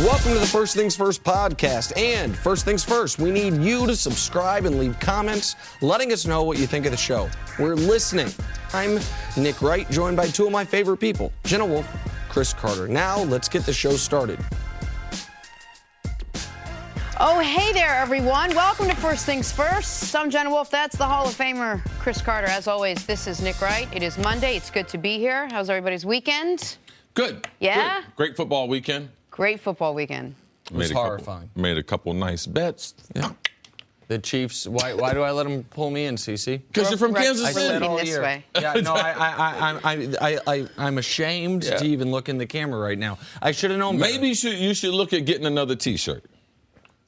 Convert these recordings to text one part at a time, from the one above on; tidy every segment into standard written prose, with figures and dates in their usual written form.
Welcome to the First Things First podcast. And first things first, we need you to subscribe and leave comments letting us know what you think of the show. We're listening. I'm Nick Wright, joined by two of my favorite people, Jenna Wolfe, Chris Carter. Now, let's get the show started. Oh, hey there, everyone. Welcome to First Things First. I'm Jenna Wolfe. That's the Hall of Famer, Chris Carter. As always, this is Nick Wright. It is Monday. It's good to be here. How's everybody's weekend? Good. Yeah? Good. Great football weekend. Great football weekend. It was horrifying. Made a couple nice bets. Yeah. The Chiefs, why do I let them pull me in, CC? Because you're from Kansas We're City. looking this way. Yeah, no, I'm ashamed to even look in the camera right now. I should have known better. Maybe you should look at getting another T-shirt.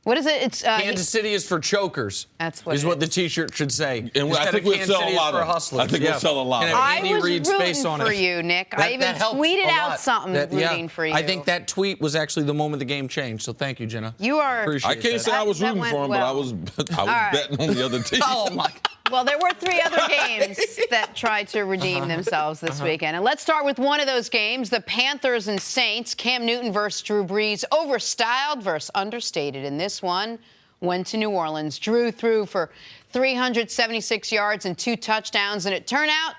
What is it? It's Kansas City is for chokers. That's what is what the T-shirt should say. And I think we'll sell a lot of them. I think we'll sell a lot of them. I was rooting for you, Nick. I even tweeted out something rooting for you. I think that tweet was actually the moment the game changed. So thank you, Jenna. You are. Appreciate I can't say I was rooting for him, but I was betting on the other team. Oh my. Well, there were three other games that tried to redeem themselves this weekend. And let's start with one of those games, the Panthers and Saints. Cam Newton versus Drew Brees, overstyled versus understated. And this one went to New Orleans. Drew threw for 376 yards and 2 touchdowns. And it turned out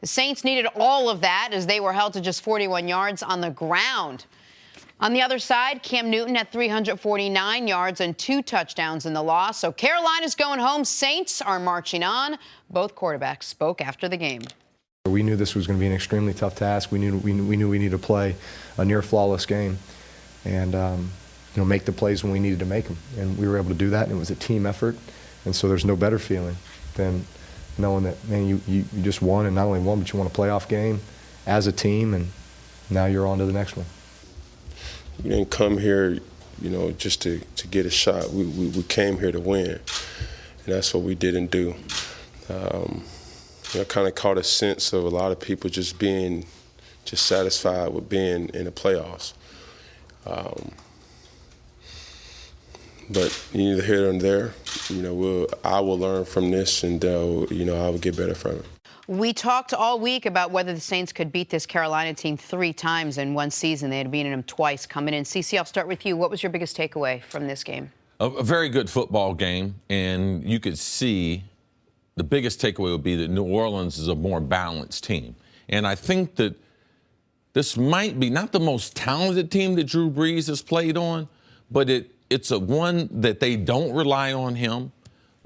the Saints needed all of that as they were held to just 41 yards on the ground. On the other side, Cam Newton had 349 yards and 2 touchdowns in the loss. So Carolina's going home. Saints are marching on. Both quarterbacks spoke after the game. We knew this was going to be an extremely tough task. We knew we needed to play a near flawless game and make the plays when we needed to make them. And we were able to do that, and it was a team effort. And so there's no better feeling than knowing that, man, you just won, and not only won, but you won a playoff game as a team, and now you're on to the next one. We didn't come here, just to get a shot. We came here to win, and that's what we didn't do. I kind of caught a sense of a lot of people just being satisfied with being in the playoffs. But neither here nor there, I will learn from this, and I will get better from it. We talked all week about whether the Saints could beat this Carolina team 3 times in one season. They had beaten them twice coming in. CC, I'll start with you. What was your biggest takeaway from this game? A very good football game, and you could see the biggest takeaway would be that New Orleans is a more balanced team. And I think that this might be not the most talented team that Drew Brees has played on, but it's a one that they don't rely on him.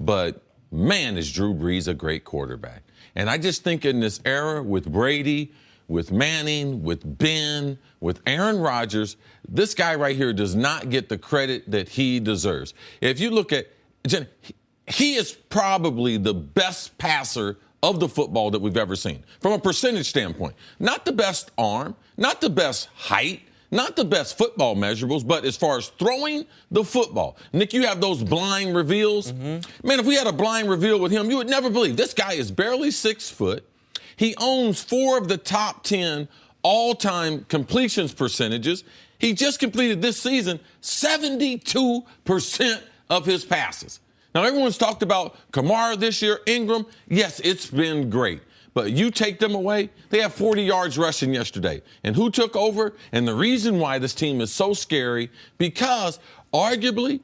But, man, is Drew Brees a great quarterback. And I just think in this era with Brady, with Manning, with Ben, with Aaron Rodgers, this guy right here does not get the credit that he deserves. If you look at Jen, he is probably the best passer of the football that we've ever seen from a percentage standpoint. Not the best arm, not the best height, not the best football measurables, but as far as throwing the football. Nick, you have those blind reveals. Man, if we had a blind reveal with him, you would never believe. This guy is barely 6 foot. He owns 4 of the top 10 all-time completions percentages. He just completed this season 72% of his passes. Now, everyone's talked about Kamara this year, Ingram. Yes, it's been great. But you take them away, they have 40 yards rushing yesterday. And who took over? And the reason why this team is so scary, because arguably,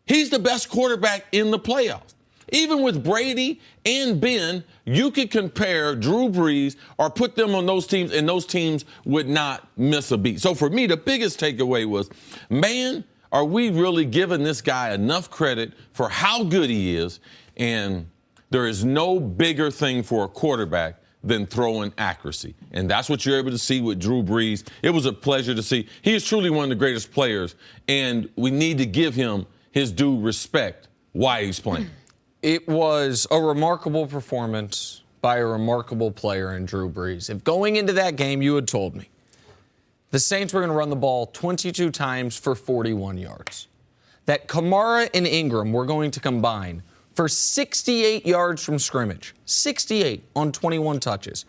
he's the best quarterback in the playoffs. Even with Brady and Ben, you could compare Drew Brees or put them on those teams, and those teams would not miss a beat. So for me, the biggest takeaway was, man, are we really giving this guy enough credit for how good he is? And there is no bigger thing for a quarterback than throwing accuracy. And that's what you're able to see with Drew Brees. It was a pleasure to see. He is truly one of the greatest players, and we need to give him his due respect while he's playing. It was a remarkable performance by a remarkable player in Drew Brees. If going into that game you had told me the Saints were going to run the ball 22 times for 41 yards, that Kamara and Ingram were going to combine for 68 yards from scrimmage, 68 on 21 touches,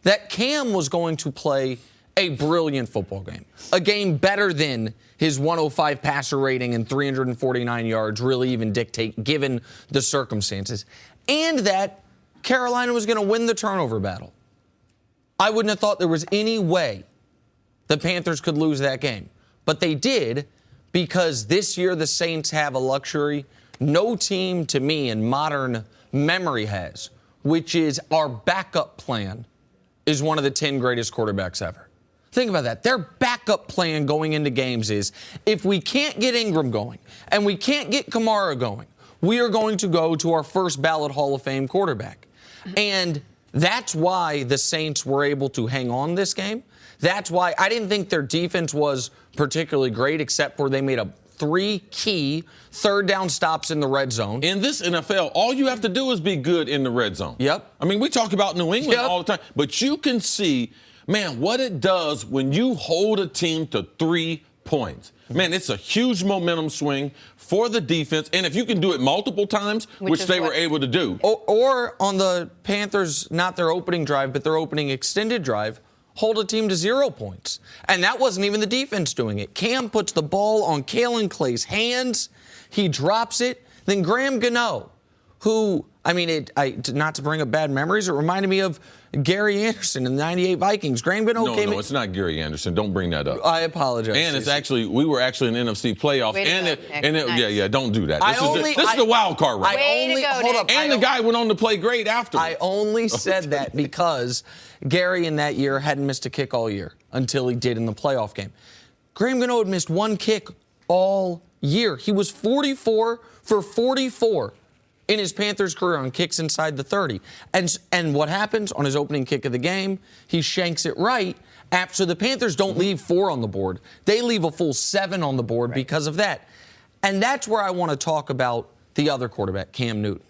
that Cam was going to play a brilliant football game, a game better than his 105 passer rating and 349 yards really even dictate given the circumstances, and that Carolina was going to win the turnover battle. I wouldn't have thought there was any way the Panthers could lose that game, but they did because this year the Saints have a luxury no team to me in modern memory has, which is our backup plan is one of the 10 greatest quarterbacks ever. Think about that. Their backup plan going into games is if we can't get Ingram going and we can't get Kamara going, we are going to go to our first ballot Hall of Fame quarterback. And that's why the Saints were able to hang on this game. That's why I didn't think their defense was particularly great, except for they made 3 key third down stops in the red zone. In this NFL, all you have to do is be good in the red zone. Yep. I mean, we talk about New England all the time, but you can see, man, what it does when you hold a team to 3 points. Man, it's a huge momentum swing for the defense. And if you can do it multiple times, which they were able to do. Or on the Panthers, not their opening drive, but their opening extended drive, hold a team to 0 points. And that wasn't even the defense doing it. Cam puts the ball on Kalen Clay's hands. He drops it. Then Graham Gano, who, I mean, not to bring up bad memories, it reminded me of Gary Anderson in the 98 Vikings. Graham Gano came in. No, it's not Gary Anderson. Don't bring that up. I apologize. And it's actually, we were actually in the NFC playoffs. Don't do that. This is the wild card right Hold up. And the guy went on to play great afterwards. I only said that because Gary in that year hadn't missed a kick all year until he did in the playoff game. Graham Gano had missed 1 kick all year. He was 44 for 44 in his Panthers career on kicks inside the 30. And what happens on his opening kick of the game? He shanks it right. So the Panthers don't leave 4 on the board. They leave a full 7 on the board because of that. And that's where I want to talk about the other quarterback, Cam Newton.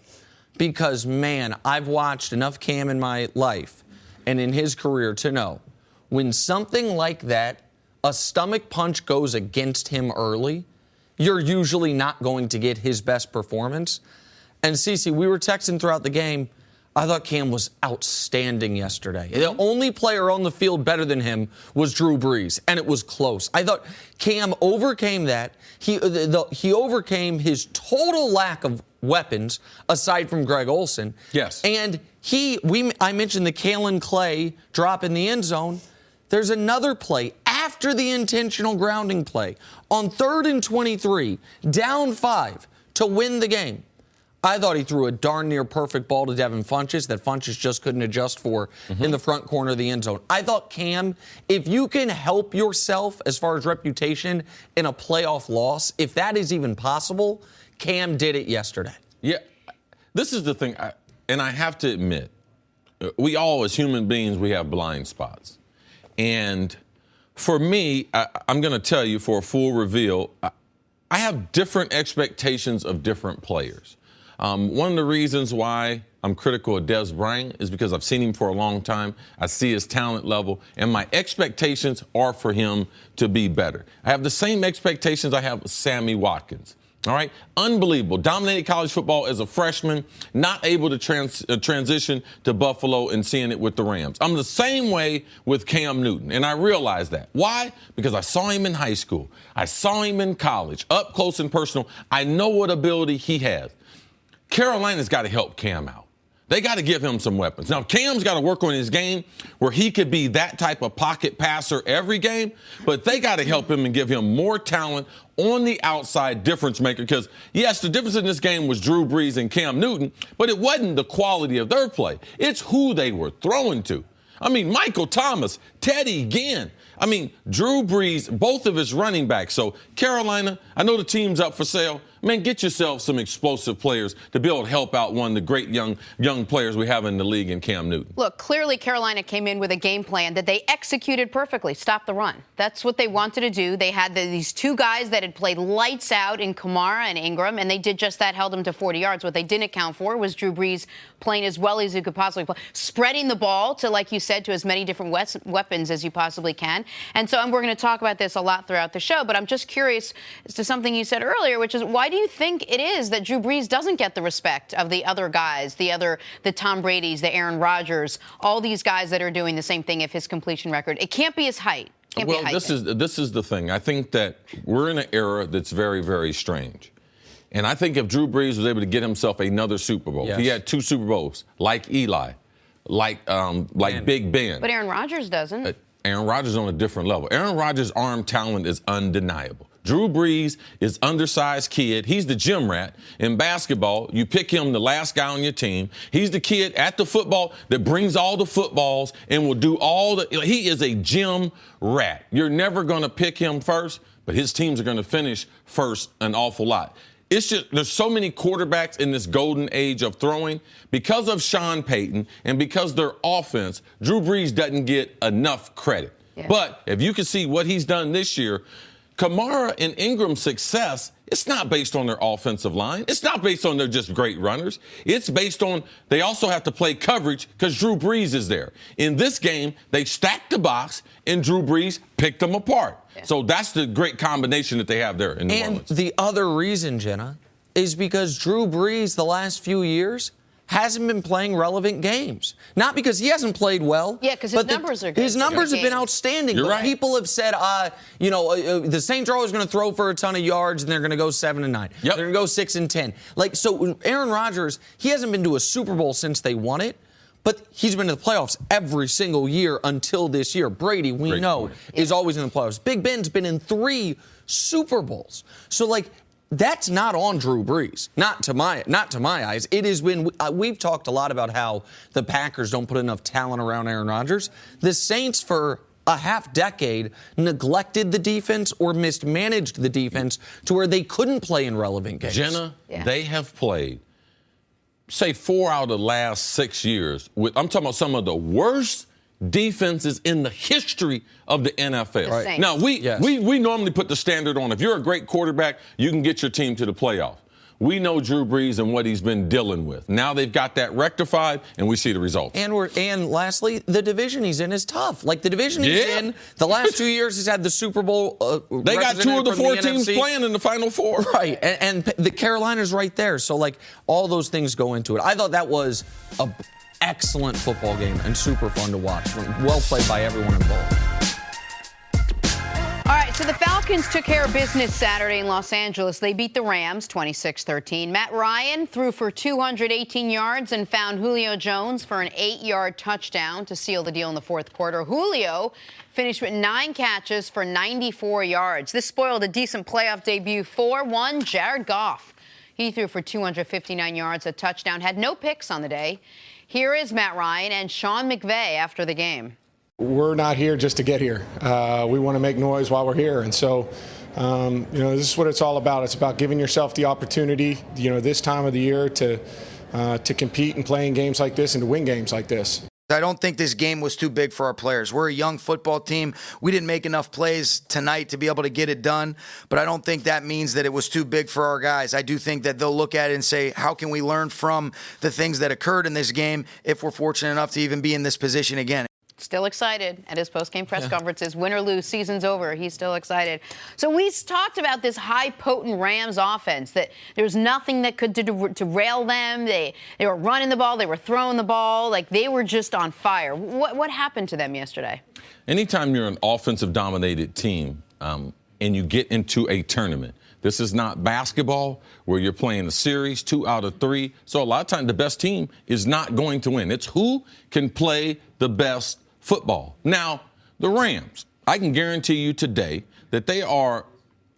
Because, man, I've watched enough Cam in my life and in his career to know when something like that, a stomach punch goes against him early, you're usually not going to get his best performance. And Cece, we were texting throughout the game. I thought Cam was outstanding yesterday. The only player on the field better than him was Drew Brees, and it was close. I thought Cam overcame that. He overcame his total lack of weapons, aside from Greg Olsen. Yes. And I mentioned the Kalen Clay drop in the end zone. There's another play after the intentional grounding play on 3rd and 23, down 5 to win the game. I thought he threw a darn near perfect ball to Devin Funchess that Funchess just couldn't adjust for in the front corner of the end zone. I thought, Cam, if you can help yourself as far as reputation in a playoff loss, if that is even possible, Cam did it yesterday. Yeah, this is the thing, and I have to admit, we all as human beings, we have blind spots. And for me, I'm going to tell you for a full reveal, I have different expectations of different players. One of the reasons why I'm critical of Dez Bryant is because I've seen him for a long time. I see his talent level, and my expectations are for him to be better. I have the same expectations I have with Sammy Watkins. All right? Unbelievable. Dominated college football as a freshman, not able to transition to Buffalo and seeing it with the Rams. I'm the same way with Cam Newton, and I realize that. Why? Because I saw him in high school. I saw him in college, up close and personal. I know what ability he has. Carolina's got to help Cam out. They got to give him some weapons. Now, Cam's got to work on his game where he could be that type of pocket passer every game, but they got to help him and give him more talent on the outside difference maker because, yes, the difference in this game was Drew Brees and Cam Newton, but it wasn't the quality of their play. It's who they were throwing to. I mean, Michael Thomas, Teddy Ginn. I mean, Drew Brees, both of his running backs. So, Carolina, I know the team's up for sale. Man, get yourself some explosive players to be able to help out one of the great young players we have in the league in Cam Newton. Look, clearly Carolina came in with a game plan that they executed perfectly. Stop the run. That's what they wanted to do. They had these 2 guys that had played lights out in Kamara and Ingram, and they did just that, held them to 40 yards. What they didn't account for was Drew Brees playing as well as he could possibly play, spreading the ball to, like you said, to as many different weapons as you possibly can. And so we're going to talk about this a lot throughout the show, but I'm just curious as to something you said earlier, which is why do you think it is that Drew Brees doesn't get the respect of the other guys, the Tom Bradys, the Aaron Rodgers, all these guys that are doing the same thing if his completion record? It can't be his height. Well, this is the thing. I think that we're in an era that's very, very strange. And I think if Drew Brees was able to get himself another Super Bowl, if he had 2 Super Bowls, like Eli, like Big Ben. But Aaron Rodgers doesn't. Aaron Rodgers is on a different level. Aaron Rodgers' arm talent is undeniable. Drew Brees is undersized kid. He's the gym rat. In basketball, you pick him the last guy on your team. He's the kid at the football that brings all the footballs and will do all the – he is a gym rat. You're never going to pick him first, but his teams are going to finish first an awful lot. It's just there's so many quarterbacks in this golden age of throwing. Because of Sean Payton and because their offense, Drew Brees doesn't get enough credit. Yeah. But if you can see what he's done this year, Kamara and Ingram's success, it's not based on their offensive line. It's not based on they're just great runners. It's based on they also have to play coverage because Drew Brees is there. In this game, they stacked the box, and Drew Brees picked them apart. Yeah. So that's the great combination that they have there in New Orleans. And the other reason, Jenna, is because Drew Brees the last few years hasn't been playing relevant games. Not because he hasn't played well. Yeah, because his numbers are good. His numbers have been outstanding. You're but right. People have said, the Saints are always going to throw for a ton of yards, and they're going to go 7-9. Yep. They're going to go 6-10. So Aaron Rodgers, he hasn't been to a Super Bowl since they won it. But he's been to the playoffs every single year until this year. Brady, we know, is always in the playoffs. Big Ben's been in 3 Super Bowls. So, that's not on Drew Brees. Not to my eyes. It is when we've talked a lot about how the Packers don't put enough talent around Aaron Rodgers. The Saints, for a half decade, neglected the defense or mismanaged the defense to where they couldn't play in relevant games. Jenna, they have played, say, 4 out of the last 6 years. I'm talking about some of the worst defenses in the history of the NFL. Right. Now, we normally put the standard on. If you're a great quarterback, you can get your team to the playoff. We know Drew Brees and what he's been dealing with. Now they've got that rectified, and we see the results. And lastly, the division he's in is tough. The division he's in, the last 2 years he's had the Super Bowl. They got 2 of the 4 teams NFC. playing in the Final Four. Right, and the Carolina's right there. So, all those things go into it. I thought that was an excellent football game and super fun to watch. Well played by everyone involved. All right, so the Falcons took care of business Saturday in Los Angeles. They beat the Rams 26-13. Matt Ryan threw for 218 yards and found Julio Jones for an 8-yard touchdown to seal the deal in the fourth quarter. Julio finished with 9 catches for 94 yards. This spoiled a decent playoff debut for one Jared Goff. He threw for 259 yards, a touchdown, had no picks on the day. Here is Matt Ryan and Sean McVay after the game. We're not here just to get here. We want to make noise while we're here. And so, this is what it's all about. It's about giving yourself the opportunity, this time of the year to compete and play in games like this and to win games like this. I don't think this game was too big for our players. We're a young football team. We didn't make enough plays tonight to be able to get it done, but I don't think that means that it was too big for our guys. I do think that they'll look at it and say, how can we learn from the things that occurred in this game if we're fortunate enough to even be in this position again? Still excited at his post-game press conferences. Win or lose, season's over. He's still excited. So we talked about this high, potent Rams offense, that there was nothing that could derail them. They were running the ball. They were throwing the ball. They were just on fire. What happened to them yesterday? Anytime you're an offensive-dominated team and you get into a tournament, this is not basketball where you're playing a series, 2 out of 3. So a lot of times the best team is not going to win. It's who can play the best football. Now, the Rams, I can guarantee you today that they are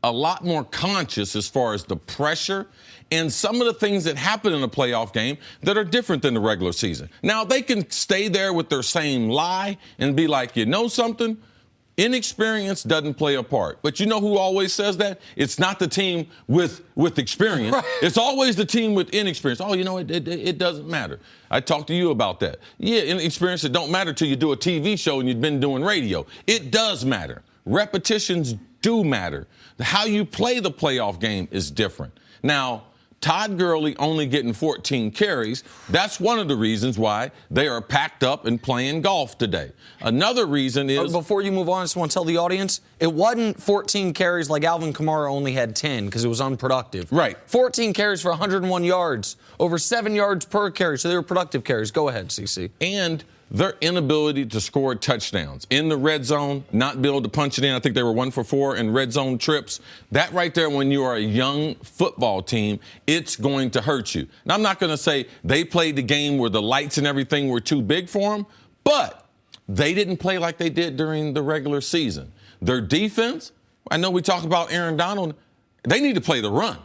a lot more conscious as far as the pressure and some of the things that happen in a playoff game that are different than the regular season. Now, they can stay there with their same lie and be like, you know something? Inexperience doesn't play a part. But you know who always says that? It's not the team with experience. Right. It's always the team with inexperience. Oh, it doesn't matter. I talked to you about that. Yeah, inexperience, it don't matter till you do a TV show and you've been doing radio. It does matter. Repetitions do matter. How you play the playoff game is different. Now, Todd Gurley only getting 14 carries, that's one of the reasons why they are packed up and playing golf today. Another reason is... Before you move on, I just want to tell the audience, it wasn't 14 carries like Alvin Kamara only had 10 because it was unproductive. Right. 14 carries for 101 yards, over 7 yards per carry, so they were productive carries. Go ahead, CC. And their inability to score touchdowns in the red zone, not be able to punch it in. I think they were 1 for 4 in red zone trips. That right there, when you are a young football team, it's going to hurt you. Now, I'm not going to say they played the game where the lights and everything were too big for them, but they didn't play like they did during the regular season. Their defense I know we talk about Aaron Donald. They need to play the run.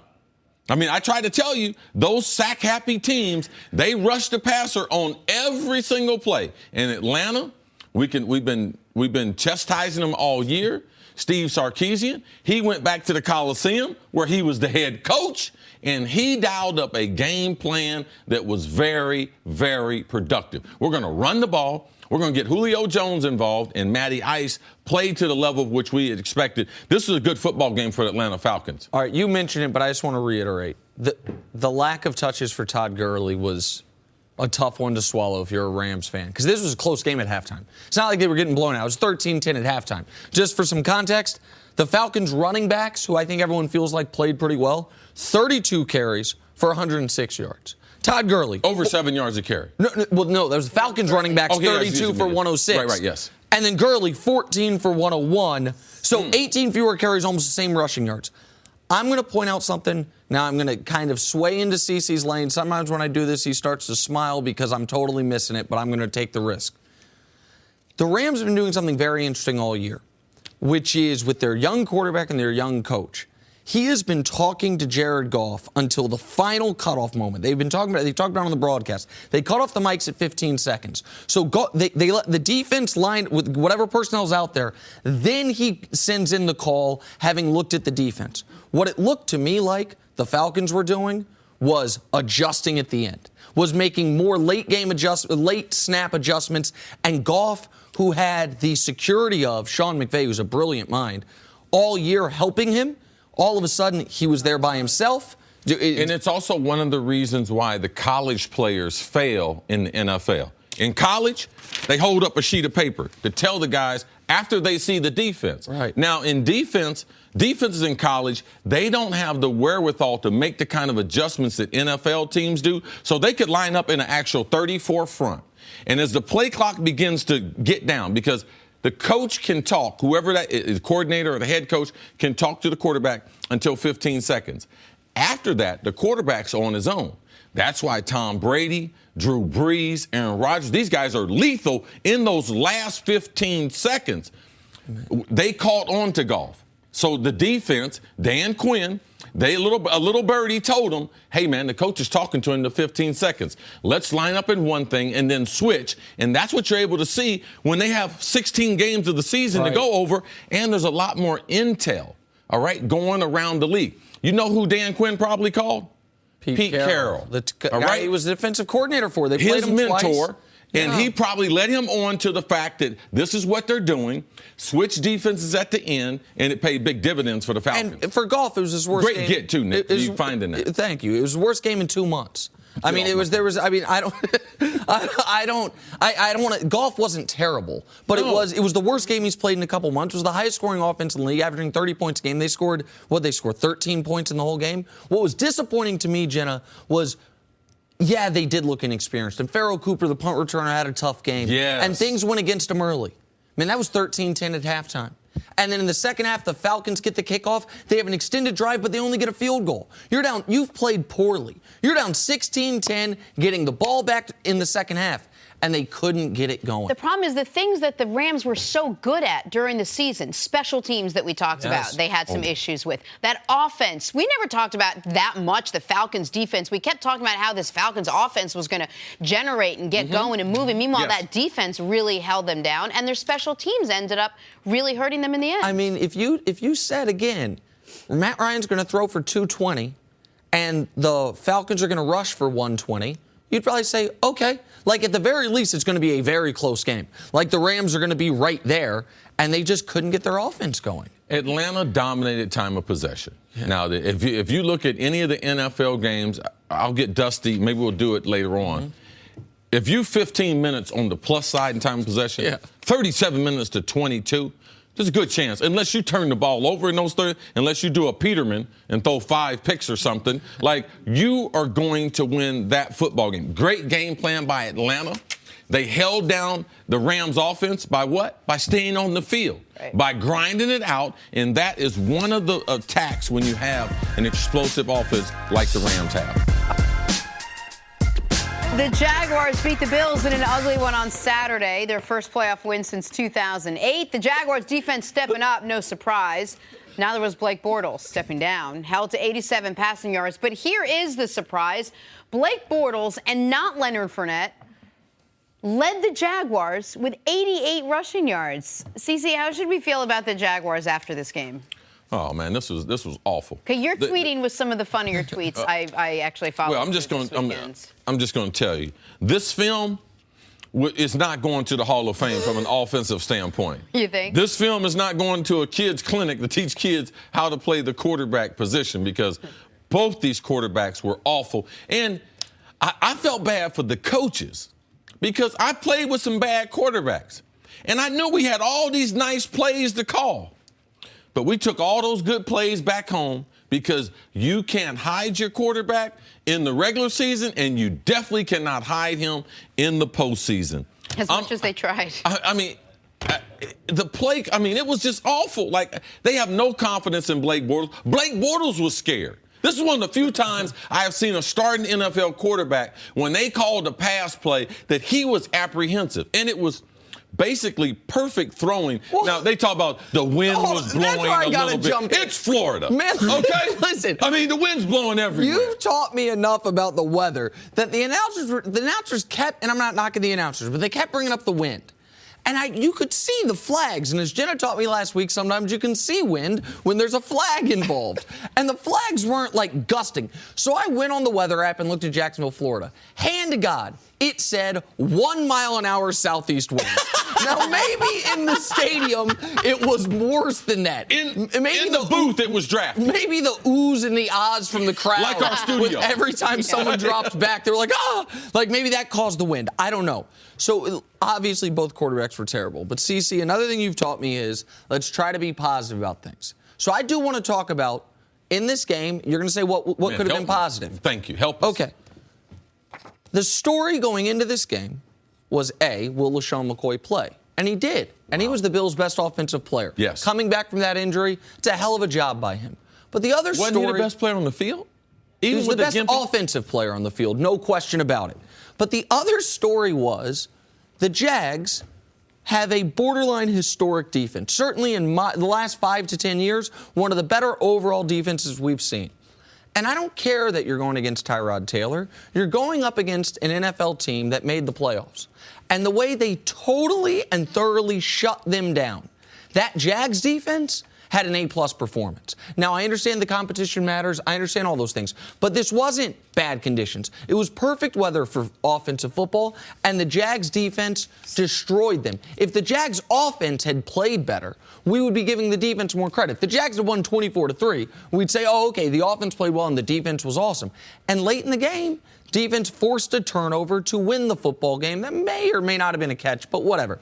I mean, I tried to tell you, those sack-happy teams, they rush the passer on every single play. In Atlanta, we've been chastising them all year. Steve Sarkisian, he went back to the Coliseum where he was the head coach, and he dialed up a game plan that was very, very productive. We're going to run the ball. We're going to get Julio Jones involved, and Matty Ice played to the level of which we had expected. This is a good football game for the Atlanta Falcons. All right, you mentioned it, but I just want to reiterate. The lack of touches for Todd Gurley was a tough one to swallow if you're a Rams fan, because this was a close game at halftime. It's not like they were getting blown out. It was 13-10 at halftime. Just for some context, the Falcons running backs, who I think everyone feels like played pretty well, 32 carries for 106 yards. Todd Gurley. Over 7 yards a carry. No, that was the Falcons running backs, 32 for 106. Right, yes. And then Gurley, 14 for 101. So 18 fewer carries, almost the same rushing yards. I'm going to point out something. Now I'm going to kind of sway into CeCe's lane. Sometimes when I do this, he starts to smile because I'm totally missing it, but I'm going to take the risk. The Rams have been doing something very interesting all year, which is with their young quarterback and their young coach. He has been talking to Jared Goff until the final cutoff moment. They talked about it on the broadcast. They cut off the mics at 15 seconds. So they let the defense line with whatever personnel's out there. Then he sends in the call, having looked at the defense. What it looked to me like the Falcons were doing was adjusting at the end, was making more late snap adjustments. And Goff, who had the security of Sean McVay, who's a brilliant mind, all year helping him, all of a sudden, he was there by himself. And it's also one of the reasons why the college players fail in the NFL. In college, they hold up a sheet of paper to tell the guys after they see the defense. Right. Now, in defenses in college, they don't have the wherewithal to make the kind of adjustments that NFL teams do. So they could line up in an actual 34 front. And as the play clock begins to get down, because the coach can talk, whoever that is, the coordinator or the head coach can talk to the quarterback until 15 seconds. After that, the quarterback's on his own. That's why Tom Brady, Drew Brees, Aaron Rodgers, these guys are lethal in those last 15 seconds. They caught on to Goff. So the defense, Dan Quinn, a little birdie told him, hey, man, the coach is talking to him in 15 seconds. Let's line up in one thing and then switch. And that's what you're able to see when they have 16 games of the season to go over, and there's a lot more intel, all right, going around the league. You know who Dan Quinn probably called? Pete Carroll. The guy he was the defensive coordinator for. They played his him mentor. Twice. And he probably led him on to the fact that this is what they're doing, switch defenses at the end, and it paid big dividends for the Falcons. And for Goff, it was his worst game. Great get, too, Nick, you finding that. Thank you. It was the worst game in 2 months. I mean, Goff wasn't terrible, but it was the worst game he's played in a couple months. It was the highest scoring offense in the league, averaging 30 points a game. They scored 13 points in the whole game. What was disappointing to me, Jenna, was yeah, they did look inexperienced. And Farrell Cooper, the punt returner, had a tough game. Yes. And things went against him early. I mean, that was 13-10 at halftime. And then in the second half, the Falcons get the kickoff. They have an extended drive, but they only get a field goal. You've played poorly. You're down 16-10, getting the ball back in the second half, and they couldn't get it going. The problem is the things that the Rams were so good at during the season, special teams that we talked about, they had some issues with. That offense, we never talked about that much, the Falcons defense. We kept talking about how this Falcons offense was going to generate and get going and moving. Meanwhile, that defense really held them down, and their special teams ended up really hurting them in the end. I mean, if you said again, Matt Ryan's going to throw for 220 and the Falcons are going to rush for 120, you'd probably say, okay. Like, at the very least, it's going to be a very close game. Like, the Rams are going to be right there, and they just couldn't get their offense going. Atlanta dominated time of possession. Yeah. Now, if you look at any of the NFL games, I'll get dusty. Maybe we'll do it later on. If you 15 minutes on the plus side in time of possession, 37 minutes to 22, there's a good chance, unless you turn the ball over in those 30, unless you do a Peterman and throw 5 picks or something, like, you are going to win that football game. Great game plan by Atlanta. They held down the Rams offense by what? By staying on the field, by grinding it out, and that is one of the attacks when you have an explosive offense like the Rams have. The Jaguars beat the Bills in an ugly one on Saturday, their first playoff win since 2008. The Jaguars defense stepping up, no surprise. Now there was Blake Bortles stepping down, held to 87 passing yards. But here is the surprise. Blake Bortles and not Leonard Fournette led the Jaguars with 88 rushing yards. CeCe, how should we feel about the Jaguars after this game? Oh man, this was awful. Okay, you're tweeting with some of the funnier tweets I actually followed. Well, I'm just going to tell you, this film is not going to the Hall of Fame from an offensive standpoint. You think? This film is not going to a kids' clinic to teach kids how to play the quarterback position because both these quarterbacks were awful. And I felt bad for the coaches because I played with some bad quarterbacks. And I knew we had all these nice plays to call. But we took all those good plays back home because you can't hide your quarterback in the regular season, and you definitely cannot hide him in the postseason. As much as they tried. The play, it was just awful. Like, they have no confidence in Blake Bortles. Blake Bortles was scared. This is one of the few times I have seen a starting NFL quarterback, when they called a pass play, that he was apprehensive. And it was basically perfect throwing. Well, now, they talk about the wind was blowing a little bit. It's Florida. Man, okay? Listen. The wind's blowing everywhere. You've taught me enough about the weather that the announcers kept, and I'm not knocking the announcers, but they kept bringing up the wind. And you could see the flags. And as Jenna taught me last week, sometimes you can see wind when there's a flag involved. And the flags weren't like gusting. So I went on the weather app and looked at Jacksonville, Florida. Hand to God, it said 1 mile an hour southeast wind. Now, maybe in the stadium, it was worse than that. In the booth, it was drafty. Maybe the oohs and the ahs from the crowd. Like our studio. Every time someone dropped back, they were like, ah! Like, maybe that caused the wind. I don't know. So, obviously, both quarterbacks were terrible. But, CeCe, another thing you've taught me is let's try to be positive about things. So, I do want to talk about, in this game, you're going to say what could have been positive. Thank you. Help us. Okay. The story going into this game was, will LaShawn McCoy play? And he did. And he was the Bills' best offensive player. Yes. Coming back from that injury, it's a hell of a job by him. But the other story... Wasn't he the best player on the field? He was the best offensive player on the field, no question about it. But the other story was the Jags have a borderline historic defense. Certainly in the last 5 to 10 years, one of the better overall defenses we've seen. And I don't care that you're going against Tyrod Taylor. You're going up against an NFL team that made the playoffs. And the way they totally and thoroughly shut them down, that Jags defense had an A-plus performance. Now, I understand the competition matters. I understand all those things. But this wasn't bad conditions. It was perfect weather for offensive football, and the Jags defense destroyed them. If the Jags offense had played better, we would be giving the defense more credit. The Jags had won 24-3. We'd say, oh, okay, the offense played well and the defense was awesome. And late in the game, defense forced a turnover to win the football game. That may or may not have been a catch, but whatever.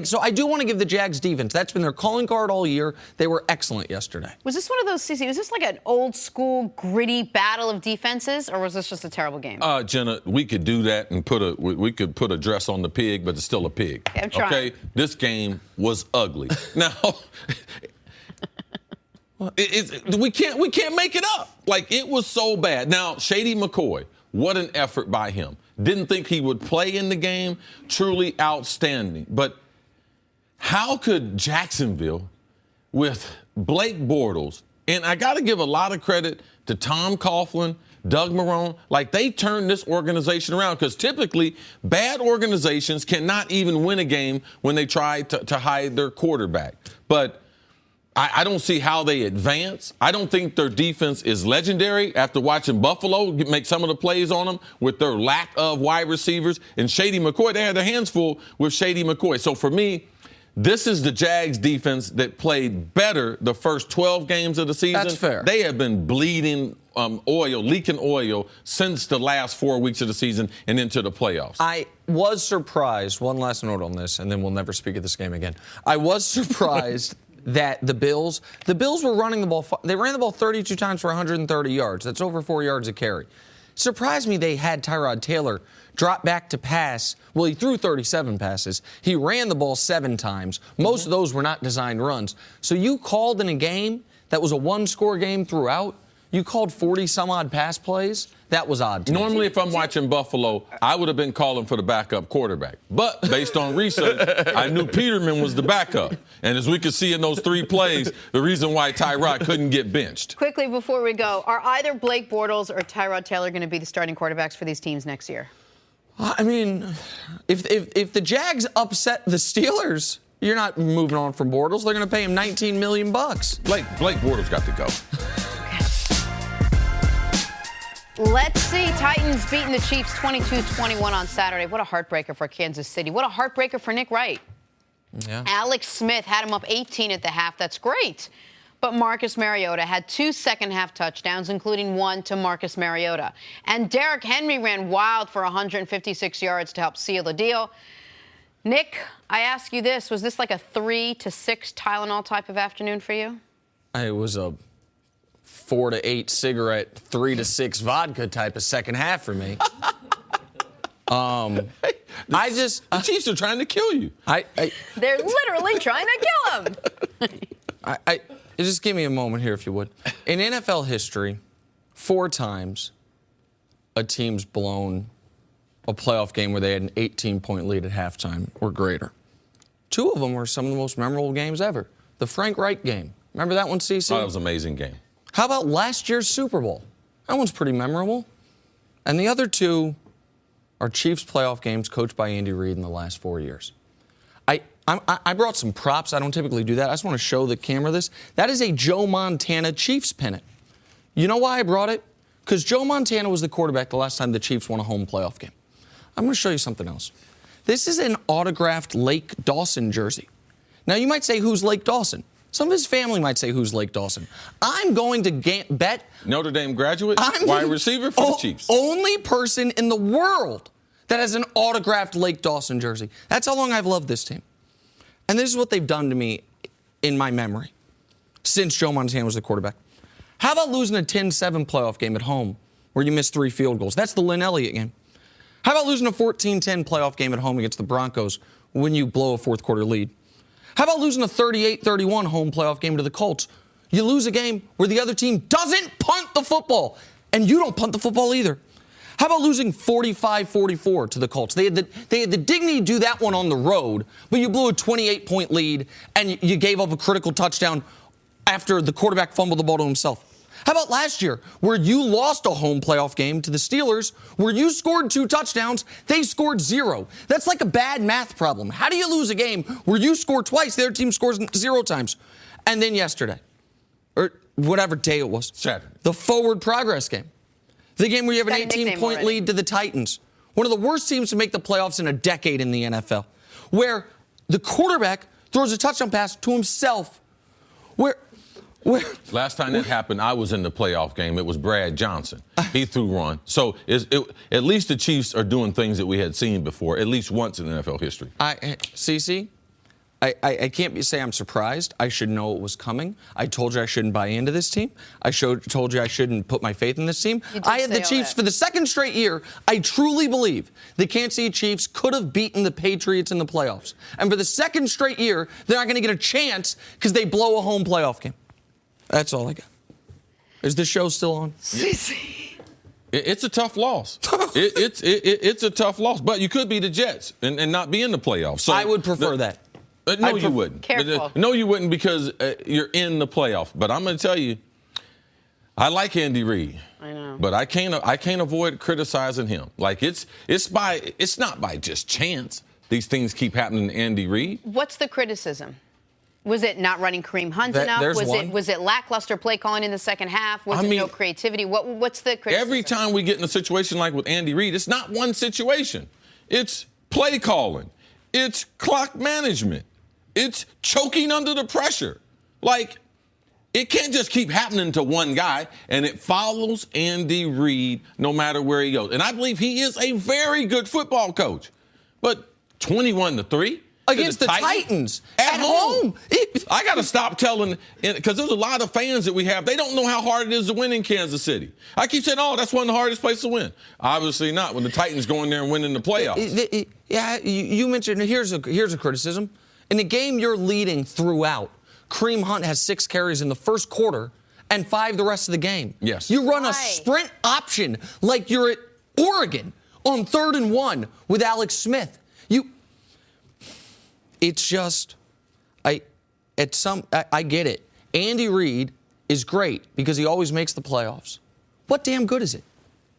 So I do want to give the Jags defense. That's been their calling card all year. They were excellent yesterday. Was this one of those, CeCe, was this like an old school gritty battle of defenses, or was this just a terrible game? Jenna, we could do that and we could put a dress on the pig, but it's still a pig. I'm trying. Okay? This game was ugly. Now, we can't make it up. Like, it was so bad. Now, Shady McCoy, what an effort by him. Didn't think he would play in the game. Truly outstanding. But how could Jacksonville, with Blake Bortles, and I got to give a lot of credit to Tom Coughlin, Doug Marrone, like they turned this organization around, because typically bad organizations cannot even win a game when they try to hide their quarterback. But I don't see how they advance. I don't think their defense is legendary after watching Buffalo make some of the plays on them with their lack of wide receivers. And Shady McCoy, they had their hands full with Shady McCoy. So for me, this is the Jags defense that played better the first 12 games of the season. That's fair. They have been bleeding leaking oil since the last 4 weeks of the season and into the playoffs. I was surprised, one last note on this, and then we'll never speak of this game again. I was surprised that the Bills were running the ball. They ran the ball 32 times for 130 yards. That's over 4 yards a carry. Surprised me they had Tyrod Taylor drop back to pass. Well, he threw 37 passes. He ran the ball 7 times. Most of those were not designed runs. So you called in a game that was a one-score game throughout. You called 40-some-odd pass plays? That was odd to me. Normally, if I'm watching Buffalo, I would have been calling for the backup quarterback. But based on research, I knew Peterman was the backup. And as we could see in those 3 plays, the reason why Tyrod couldn't get benched. Quickly before we go, are either Blake Bortles or Tyrod Taylor going to be the starting quarterbacks for these teams next year? I mean, if the Jags upset the Steelers, you're not moving on from Bortles. They're going to pay him $19 million. Blake Bortles got to go. Let's see. Titans beating the Chiefs 22-21 on Saturday. What a heartbreaker for Kansas City. What a heartbreaker for Nick Wright. Yeah. Alex Smith had him up 18 at the half. That's great. But Marcus Mariota had 2 second-half touchdowns, including one to Marcus Mariota. And Derrick Henry ran wild for 156 yards to help seal the deal. Nick, I ask you this. Was this like a 3 to 6 Tylenol type of afternoon for you? It was a 4 to 8 cigarette, 3 to 6 vodka type of second half for me. The Chiefs are trying to kill you. They're literally trying to kill him. Just give me a moment here, if you would. In NFL history, 4 times a team's blown a playoff game where they had an 18-point lead at halftime or greater. 2 of them were some of the most memorable games ever. The Frank Reich game. Remember that one, CC? Oh, that was an amazing game. How about last year's Super Bowl? That one's pretty memorable. And the other 2 are Chiefs playoff games coached by Andy Reid in the last 4 years. I brought some props. I don't typically do that. I just want to show the camera this. That is a Joe Montana Chiefs pennant. You know why I brought it? Because Joe Montana was the quarterback the last time the Chiefs won a home playoff game. I'm going to show you something else. This is an autographed Lake Dawson jersey. Now, you might say, who's Lake Dawson? Some of his family might say, who's Lake Dawson? I'm going to bet... Notre Dame graduate, wide receiver for the Chiefs. Only person in the world that has an autographed Lake Dawson jersey. That's how long I've loved this team. And this is what they've done to me in my memory since Joe Montana was the quarterback. How about losing a 10-7 playoff game at home where you missed 3 field goals? That's the Lynn Elliott game. How about losing a 14-10 playoff game at home against the Broncos when you blow a fourth-quarter lead? How about losing a 38-31 home playoff game to the Colts? You lose a game where the other team doesn't punt the football, and you don't punt the football either. How about losing 45-44 to the Colts? They had the dignity to do that one on the road, but you blew a 28-point lead, and you gave up a critical touchdown after the quarterback fumbled the ball to himself. How about last year, where you lost a home playoff game to the Steelers, where you scored 2 touchdowns, they scored 0. That's like a bad math problem. How do you lose a game where you score twice, the other team scores 0 times? And then yesterday, or whatever day it was, Saturday, the forward progress game. The game where you have an 18-point lead to the Titans. One of the worst teams to make the playoffs in a decade in the NFL. Where the quarterback throws a touchdown pass to himself. Last time that happened, I was in the playoff game. It was Brad Johnson. He threw one. So at least the Chiefs are doing things that we had seen before, at least once in NFL history. CC, I can't say I'm surprised. I should know it was coming. I told you I shouldn't buy into this team. Told you I shouldn't put my faith in this team. I had the Chiefs for the second straight year. I truly believe the Kansas City Chiefs could have beaten the Patriots in the playoffs. And for the second straight year, they're not going to get a chance because they blow a home playoff game. That's all I got. Is the show still on? It's a tough loss. It's a tough loss. But you could be the Jets and not be in the playoffs. So I would prefer that. No, you wouldn't. Careful. No, you wouldn't because you're in the playoff. But I'm going to tell you, I like Andy Reid. I know. But I can't avoid criticizing him. Like it's not by just chance these things keep happening to Andy Reid. What's the criticism? Was it not running Kareem Hunt enough? Was it lackluster play calling in the second half? Was it no creativity? What's the criticism? Every time we get in a situation like with Andy Reid, it's not one situation. It's play calling. It's clock management. It's choking under the pressure. Like, it can't just keep happening to one guy, and it follows Andy Reid no matter where he goes. And I believe he is a very good football coach. But 21-3? Against the Titans at home. I got to stop telling, because there's a lot of fans that we have, they don't know how hard it is to win in Kansas City. I keep saying, that's one of the hardest places to win. Obviously not when the Titans go in there and win in the playoffs. Yeah, you mentioned, here's a criticism. In the game you're leading throughout, Kareem Hunt has 6 carries in the first quarter and 5 the rest of the game. Yes. You run Why? a sprint option like you're at Oregon on 3rd and 1 with Alex Smith. It's just, I get it. Andy Reid is great because he always makes the playoffs. What damn good is it?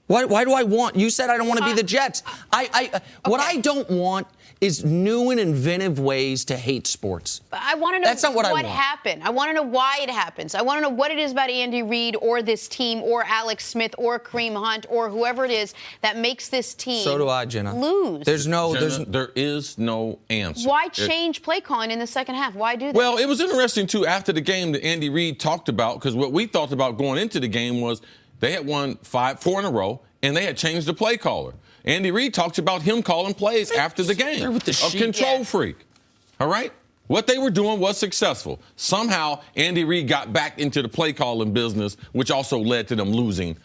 Why do I want? You said I don't want to be the Jets. What I don't want is new and inventive ways to hate sports. I want to know That's not what I want. happened. I want to know why it happens. I want to know what it is about Andy Reid or this team or Alex Smith or Kareem Hunt or whoever it is that makes this team So do I, Jenna. lose. There is no answer. Why change play calling in the second half? Why do that? Well, it was interesting, too, after the game that Andy Reid talked about, because what we thought about going into the game was they had won 4 in a row, and they had changed the play caller. Andy Reid talks about him calling plays after the game. They're with the A sheet. control freak. All right? What they were doing was successful. Somehow, Andy Reid got back into the play calling business, which also led to them losing.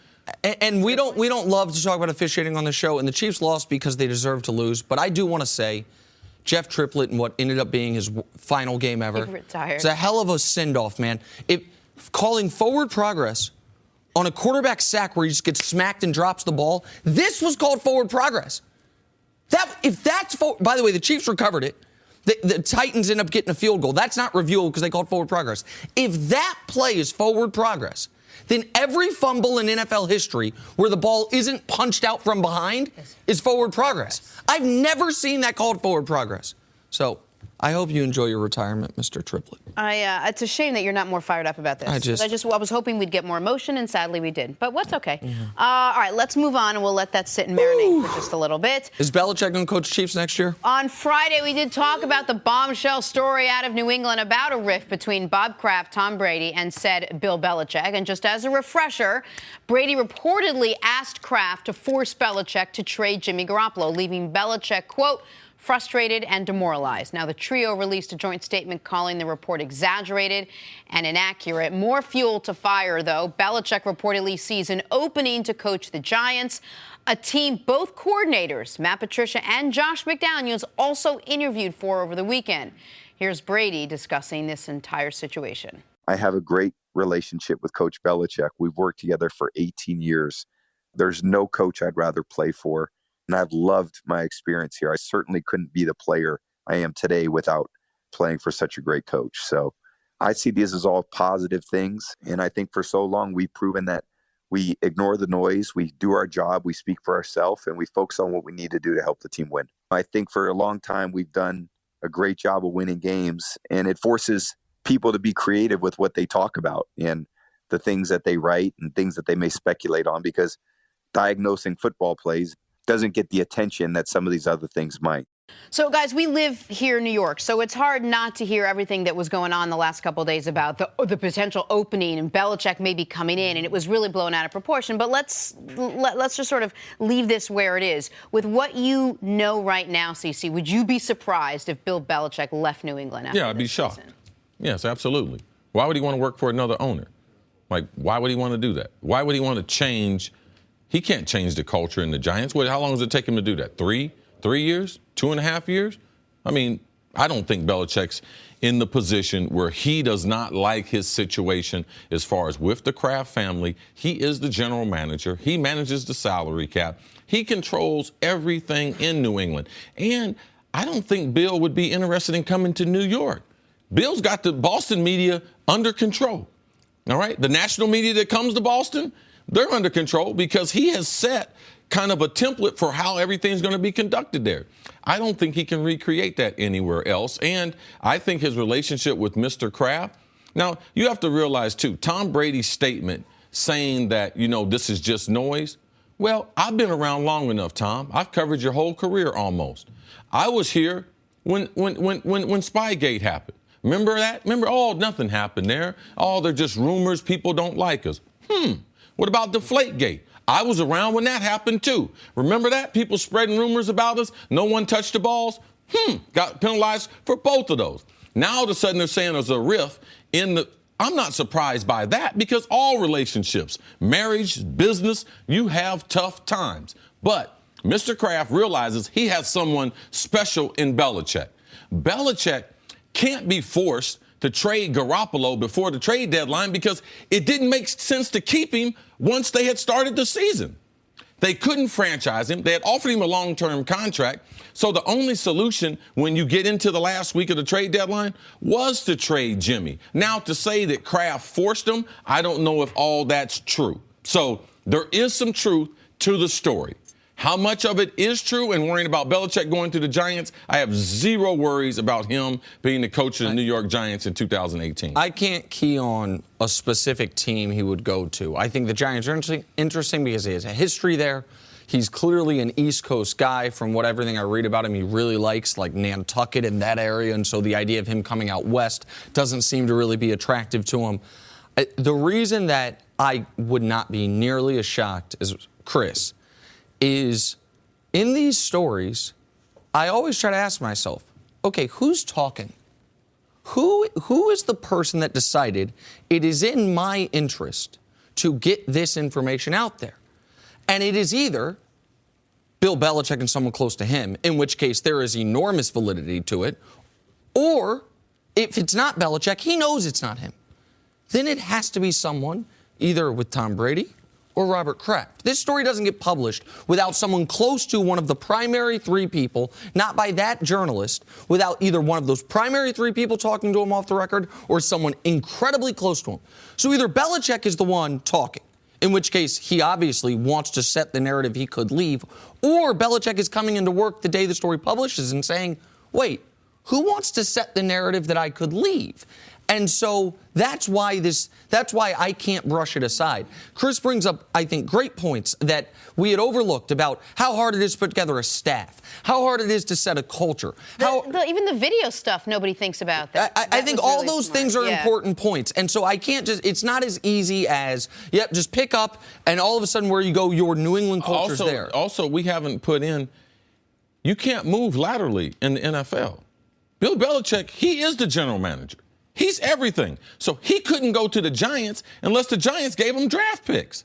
And we don't love to talk about officiating on the show, and the Chiefs lost because they deserve to lose. But I do want to say, Jeff Triplett and what ended up being his final game ever. He retired. It's a hell of a send-off, man. Calling forward progress on a quarterback sack where he just gets smacked and drops the ball, this was called forward progress. By the way, the Chiefs recovered it. The Titans end up getting a field goal. That's not reviewable because they called forward progress. If that play is forward progress, then every fumble in NFL history where the ball isn't punched out from behind is forward progress. I've never seen that called forward progress. So I hope you enjoy your retirement, Mr. Triplett. It's a shame that you're not more fired up about this. I was hoping we'd get more emotion, and sadly we did. But what's okay. All right, let's move on, and we'll let that sit and marinate for just a little bit. Is Belichick going to coach Chiefs next year? On Friday, we did talk about the bombshell story out of New England about a rift between Bob Kraft, Tom Brady, and said Bill Belichick. And just as a refresher, Brady reportedly asked Kraft to force Belichick to trade Jimmy Garoppolo, leaving Belichick, quote, frustrated and demoralized. Now, the trio released a joint statement calling the report exaggerated and inaccurate. More fuel to fire, though. Belichick reportedly sees an opening to coach the Giants, a team both coordinators, Matt Patricia and Josh McDaniels, also interviewed for over the weekend. Here's Brady discussing this entire situation. I have a great relationship with Coach Belichick. We've worked together for 18 years. There's no coach I'd rather play for. And I've loved my experience here. I certainly couldn't be the player I am today without playing for such a great coach. So I see these as all positive things. And I think for so long, we've proven that we ignore the noise, we do our job, we speak for ourselves, and we focus on what we need to do to help the team win. I think for a long time, we've done a great job of winning games, and it forces people to be creative with what they talk about and the things that they write and things that they may speculate on, because diagnosing football plays doesn't get the attention that some of these other things might. So, guys, we live here in New York, so it's hard not to hear everything that was going on the last couple of days about the potential opening and Belichick maybe coming in, and it was really blown out of proportion. But let's just sort of leave this where it is. With what you know right now, CC, would you be surprised if Bill Belichick left New England after Yeah, I'd be this shocked. season? Yes, absolutely. Why would he want to work for another owner? Like, why would he want to do that? Why would he want to change? He can't change the culture in the Giants. How long does it take him to do that? 3 years? 2.5 years? I mean, I don't think Belichick's in the position where he does not like his situation as far as with the Kraft family. He is the general manager. He manages the salary cap. He controls everything in New England. And I don't think Bill would be interested in coming to New York. Bill's got the Boston media under control. All right? The national media that comes to Boston, they're under control because he has set kind of a template for how everything's going to be conducted there. I don't think he can recreate that anywhere else. And I think his relationship with Mr. Kraft. Now, you have to realize, too, Tom Brady's statement saying that, this is just noise. Well, I've been around long enough, Tom. I've covered your whole career almost. I was here when Spygate happened. Remember that? Nothing happened there. They're just rumors. People don't like us. What about Deflategate? I was around when that happened, too. Remember that? People spreading rumors about us. No one touched the balls. Got penalized for both of those. Now, all of a sudden, they're saying there's a rift in the... I'm not surprised by that because all relationships, marriage, business, you have tough times. But Mr. Kraft realizes he has someone special in Belichick. Belichick can't be forced to trade Garoppolo before the trade deadline because it didn't make sense to keep him once they had started the season. They couldn't franchise him. They had offered him a long-term contract. So the only solution when you get into the last week of the trade deadline was to trade Jimmy. Now, to say that Kraft forced him, I don't know if all that's true. So there is some truth to the story. How much of it is true and worrying about Belichick going to the Giants, I have zero worries about him being the coach of the New York Giants in 2018. I can't key on a specific team he would go to. I think the Giants are interesting because he has a history there. He's clearly an East Coast guy. From everything I read about him, he really likes like Nantucket in that area, and so the idea of him coming out west doesn't seem to really be attractive to him. The reason that I would not be nearly as shocked as Chris is in these stories, I always try to ask myself, okay, who's talking? Who is the person that decided it is in my interest to get this information out there? And it is either Bill Belichick and someone close to him, in which case there is enormous validity to it, or if it's not Belichick, he knows it's not him. Then it has to be someone either with Tom Brady or Robert Kraft. This story doesn't get published without someone close to one of the primary three people, not by that journalist, without either one of those primary three people talking to him off the record or someone incredibly close to him. So either Belichick is the one talking, in which case he obviously wants to set the narrative he could leave, or Belichick is coming into work the day the story publishes and saying, wait, who wants to set the narrative that I could leave? And so that's why I can't brush it aside. Chris brings up, I think, great points that we had overlooked about how hard it is to put together a staff, how hard it is to set a culture. Even the video stuff, nobody thinks about that. I think all those things are important points. And so I can't it's not as easy as, just pick up and all of a sudden where you go, your New England culture's there. Also, we haven't put in, you can't move laterally in the NFL. Bill Belichick, he is the general manager. He's everything. So he couldn't go to the Giants unless the Giants gave him draft picks.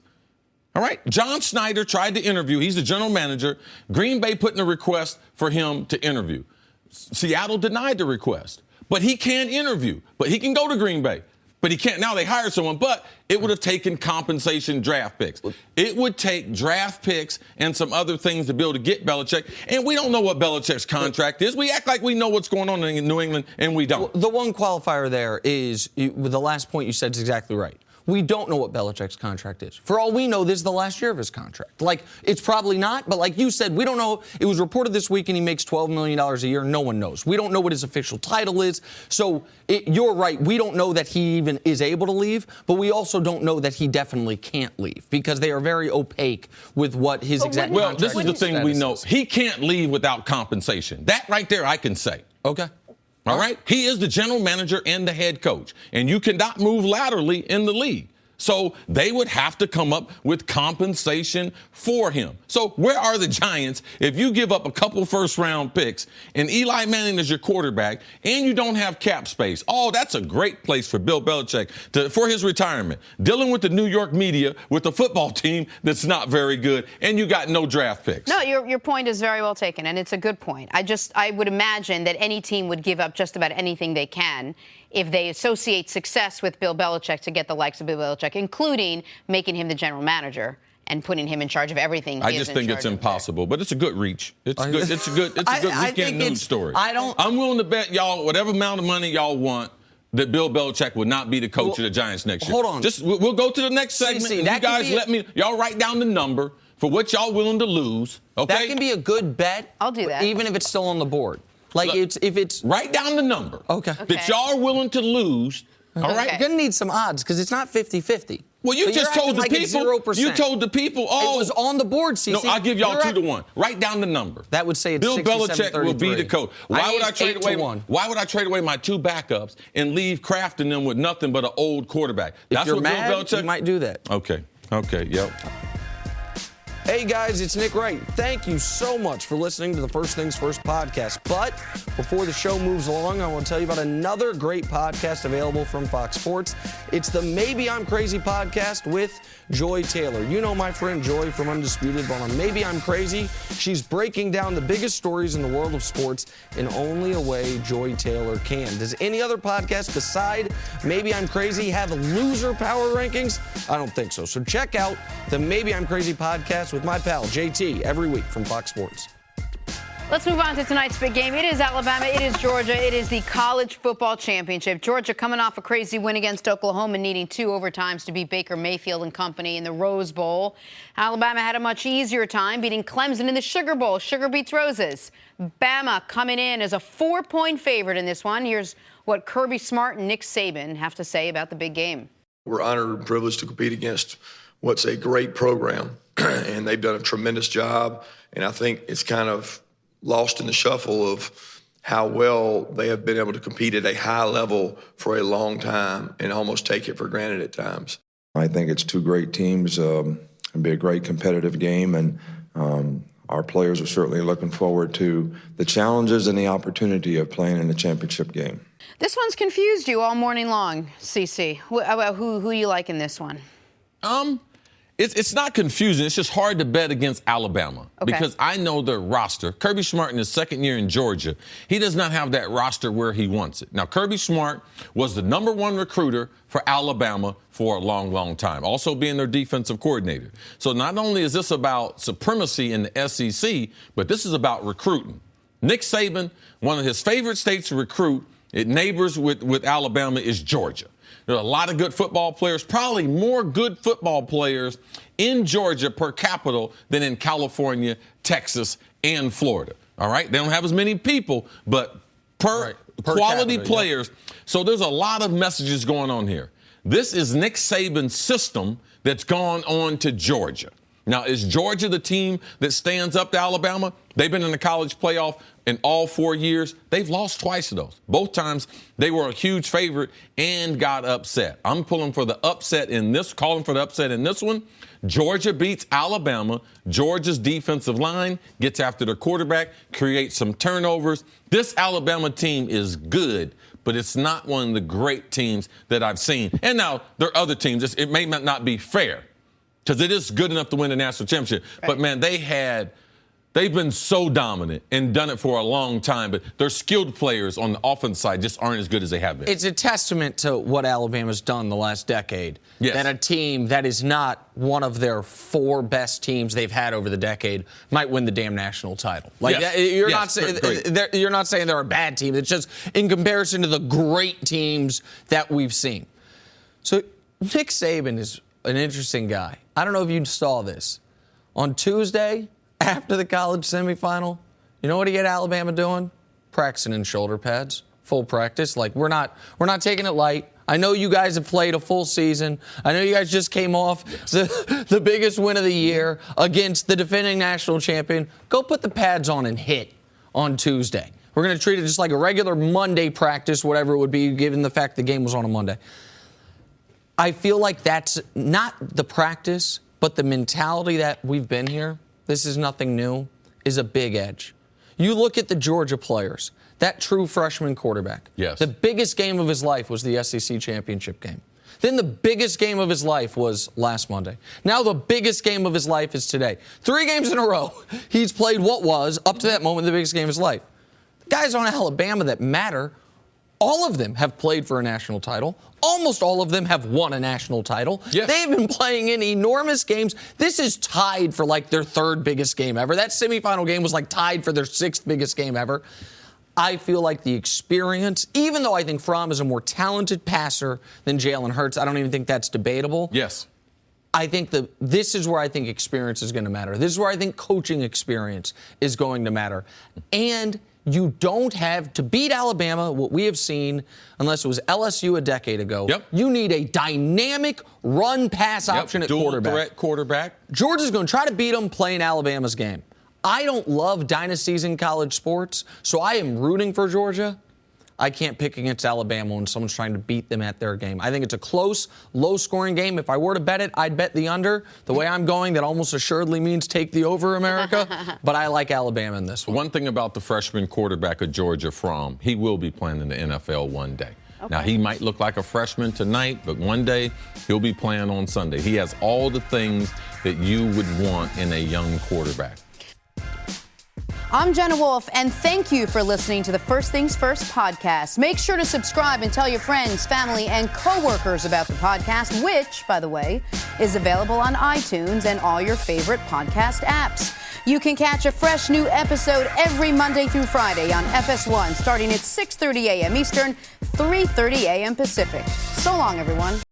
All right? John Snyder tried to interview. He's the general manager. Green Bay put in a request for him to interview. Seattle denied the request. But he can't interview. But he can go to Green Bay. But he can't. Now they hired someone. But it would have taken compensation draft picks. It would take draft picks and some other things to be able to get Belichick. And we don't know what Belichick's contract is. We act like we know what's going on in New England, and we don't. The one qualifier there is, with the last point you said is exactly right. We don't know what Belichick's contract is. For all we know, this is the last year of his contract. It's probably not, but like you said, we don't know. It was reported this week and he makes $12 million a year. No one knows. We don't know what his official title is. So you're right. We don't know that he even is able to leave, but we also don't know that he definitely can't leave because they are very opaque with what his exact contract is. Well, this is the thing we know. He can't leave without compensation. That right there I can say. Okay. All right? He is the general manager and the head coach. And you cannot move laterally in the league. So they would have to come up with compensation for him. So where are the Giants if you give up a couple first-round picks and Eli Manning is your quarterback and you don't have cap space? Oh, that's a great place for Bill Belichick for his retirement. Dealing with the New York media with a football team that's not very good and you got no draft picks. No, your point is very well taken, and it's a good point. I would imagine that any team would give up just about anything they can if they associate success with Bill Belichick to get the likes of Bill Belichick, including making him the general manager and putting him in charge of everything. I just think it's impossible, but it's a good reach. It's a good weekend news story. I'm willing to bet y'all whatever amount of money y'all want that Bill Belichick would not be the coach of the Giants next year. Hold on. We'll go to the next segment. And you guys y'all write down the number for what y'all willing to lose. Okay? That can be a good bet. I'll do that. Even if it's still on the board. If it's write down the number. Okay. That y'all are willing to lose. All right. You're gonna need some odds because it's not 50-50. Well, you just told the people. 0%. You told the people. Oh, it was on the board, CC. No, I'll give y'all 2-1. Write down the number. That would say it's Bill Belichick will be the coach. Why would I trade away? 8-1. Why would I trade away my two backups and leave Kraft and them with nothing but an old quarterback? If you're mad, you might do that. Okay. Yep. Hey guys, it's Nick Wright. Thank you so much for listening to the First Things First podcast. But before the show moves along, I want to tell you about another great podcast available from Fox Sports. It's the Maybe I'm Crazy podcast with Joy Taylor. You know my friend Joy from Undisputed, but on Maybe I'm Crazy, she's breaking down the biggest stories in the world of sports in only a way Joy Taylor can. Does any other podcast beside Maybe I'm Crazy have loser power rankings? I don't think so. So check out the Maybe I'm Crazy podcast with my pal JT every week from Fox Sports. Let's move on to tonight's big game. It is Alabama. It is Georgia. It is the College Football Championship. Georgia coming off a crazy win against Oklahoma, needing 2 overtimes to beat Baker Mayfield and company in the Rose Bowl. Alabama had a much easier time beating Clemson in the Sugar Bowl. Sugar beats roses. Bama coming in as a 4-point favorite in this one. Here's what Kirby Smart and Nick Saban have to say about the big game. We're honored and privileged to compete against what's a great program, and they've done a tremendous job. And I think it's kind of lost in the shuffle of how well they have been able to compete at a high level for a long time and almost take it for granted at times. I think it's 2 great teams. It'll be a great competitive game, and our players are certainly looking forward to the challenges and the opportunity of playing in a championship game. This one's confused you all morning long, CC. Who you like in this one? It's not confusing. It's just hard to bet against Alabama Okay. because I know their roster. Kirby Smart in his second year in Georgia, he does not have that roster where he wants it. Now, Kirby Smart was the #1 recruiter for Alabama for a long, long time, also being their defensive coordinator. So not only is this about supremacy in the SEC, but this is about recruiting. Nick Saban, one of his favorite states to recruit, it neighbors with Alabama, is Georgia. There are a lot of good football players, probably more good football players in Georgia per capita than in California, Texas, and Florida. All right? They don't have as many people, but per quality capita, players. Yeah. So there's a lot of messages going on here. This is Nick Saban's system that's gone on to Georgia. Now, is Georgia the team that stands up to Alabama? They've been in the college playoff in all 4 years. They've lost twice of those. Both times they were a huge favorite and got upset. I'm calling for the upset in this one. Georgia beats Alabama. Georgia's defensive line gets after the quarterback, creates some turnovers. This Alabama team is good, but it's not one of the great teams that I've seen. And now there are other teams. It may not be fair, because it is good enough to win the national championship. Right. But, man, they've been so dominant and done it for a long time, but their skilled players on the offense side just aren't as good as they have been. It's a testament to what Alabama's done the last decade. Yes. That a team that is not one of their 4 best teams they've had over the decade might win the damn national title. Like yes. you're Yes. you're not saying they're a bad team. It's just in comparison to the great teams that we've seen. So Nick Saban is an interesting guy. I don't know if you saw this. On Tuesday, after the college semifinal, you know what he had Alabama doing? Practicing in shoulder pads, full practice. Like, we're not taking it light. I know you guys have played a full season. I know you guys just came off the biggest win of the year against the defending national champion. Go put the pads on and hit on Tuesday. We're going to treat it just like a regular Monday practice, whatever it would be, given the fact the game was on a Monday. I feel like that's not the practice, but the mentality that we've been here, this is nothing new, is a big edge. You look at the Georgia players, that true freshman quarterback. Yes. The biggest game of his life was the SEC championship game. Then the biggest game of his life was last Monday. Now the biggest game of his life is today. 3 games in a row, he's played what was, up to that moment, the biggest game of his life. The guys on Alabama that matter, all of them have played for a national title. Almost all of them have won a national title. Yes. They've been playing in enormous games. This is tied for like their 3rd biggest game ever. That semifinal game was like tied for their 6th biggest game ever. I feel like the experience, even though I think Fromm is a more talented passer than Jalen Hurts, I don't even think that's debatable. Yes. I think this is where I think experience is going to matter. This is where I think coaching experience is going to matter. And you don't have to beat Alabama, what we have seen, unless it was LSU a decade ago. Yep. You need a dynamic run-pass option at quarterback. Dual-threat quarterback. Georgia's going to try to beat them playing Alabama's game. I don't love dynasties in college sports, so I am rooting for Georgia. I can't pick against Alabama when someone's trying to beat them at their game. I think it's a close, low-scoring game. If I were to bet it, I'd bet the under. The way I'm going, that almost assuredly means take the over, America. But I like Alabama in this one. One thing about the freshman quarterback of Georgia, Fromm, he will be playing in the NFL one day. Okay. Now, he might look like a freshman tonight, but one day he'll be playing on Sunday. He has all the things that you would want in a young quarterback. I'm Jenna Wolf, and thank you for listening to the First Things First podcast. Make sure to subscribe and tell your friends, family, and coworkers about the podcast, which, by the way, is available on iTunes and all your favorite podcast apps. You can catch a fresh new episode every Monday through Friday on FS1, starting at 6:30 a.m. Eastern, 3:30 a.m. Pacific. So long, everyone.